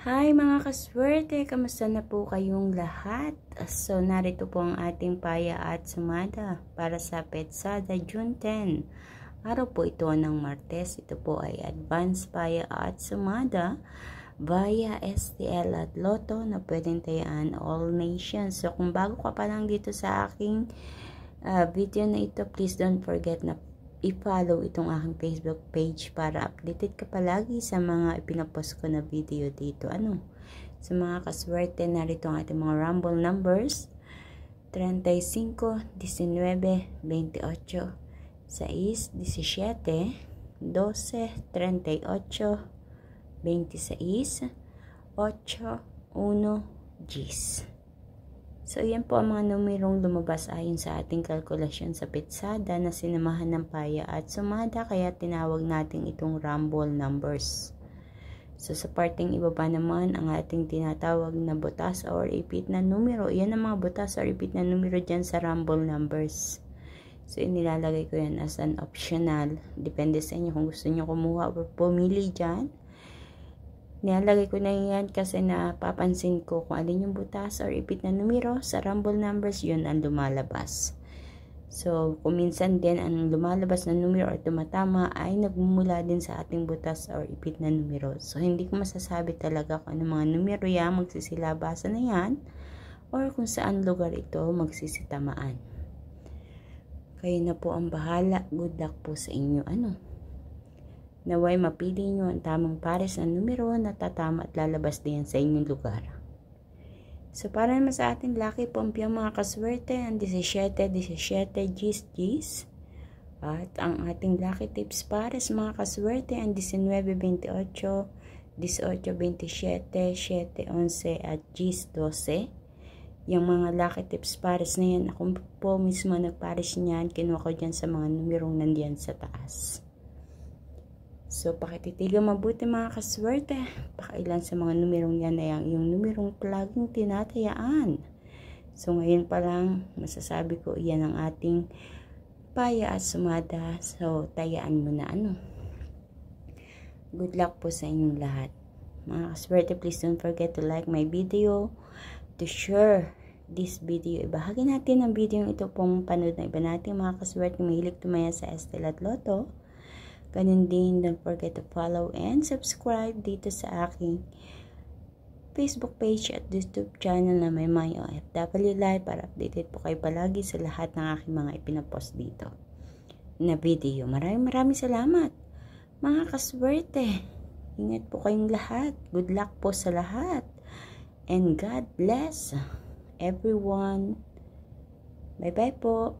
Hi mga kaswerte, kamusta na po kayong lahat? So narito po ang ating paya at sumada para sa Petsada June 10. Araw po ito ng Martes. Ito po ay advanced paya at sumada via STL at Lotto na pwedeng tayaan all nations. So kung bago ka pa lang dito sa aking video na ito, please don't forget na i-follow itong aking Facebook page para updated ka palagi sa mga ipinapost ko na video dito. Sa mga kaswerte, narito ang ating mga rumble numbers: 35, 19, 28, 6, 17, 12, 38, 26, 8, 1, 10. So, yan po ang mga numerong lumabas ayon sa ating kalkulasyon sa Petsada na sinamahan ng paya at sumada, kaya tinawag natin itong rumble numbers. So, sa parteng ibaba naman ang ating tinatawag na butas or ipit na numero. Yan ang mga butas or ipit na numero dyan sa rumble numbers. So, inilalagay ko yan as an optional. Depende sa inyo kung gusto nyo kumuha o pumili dyan. Nilalagay ko na yan kasi napapansin ko kung alin yung butas or ipit na numero sa rumble numbers, yun ang lumalabas. So, kung minsan din ang lumalabas na numero or tumatama ay nagmumula din sa ating butas or ipit na numero. So, hindi ko masasabi talaga kung ano mga numero yan, magsisilabasan na yan, or kung saan lugar ito magsisitamaan. Kayo na po ang bahala. Good luck po sa inyo. Naway mapili nyo ang tamang pares na numero na tatama at lalabas din sa inyong lugar. So, para naman sa ating lucky pompyang mga kaswerte, ang 17, 17, Gis, Gis. At ang ating lucky tips pares mga kaswerte, ang 19, 28, 18, 27, 7, 11 at Gis, 12. Yung mga lucky tips pares na yan, ako po mismo nagpares niyan, kinuha ko dyan sa mga numerong nandiyan sa taas. So, pakititigan mabuti mga kaswerte. Pakailan sa mga numerong yan ay yung numerong laging tinatayaan. So, ngayon pa lang, masasabi ko, yan ang ating paya at sumada. So, tayaan mo na Good luck po sa inyong lahat. Mga kaswerte, please don't forget to like my video, to share this video. Ibahagi natin ang video ito pong panood na iba natin mga kaswerte mahilig tumaya sa STL at Lotto. Ganun din, don't forget to follow and subscribe dito sa aking Facebook page at YouTube channel na may My OFW Live para updated po kayo palagi sa lahat ng aking mga ipinapost dito na video. Maraming salamat mga kaswerte. Ingat po kayong lahat. Good luck po sa lahat. And God bless everyone. Bye bye po.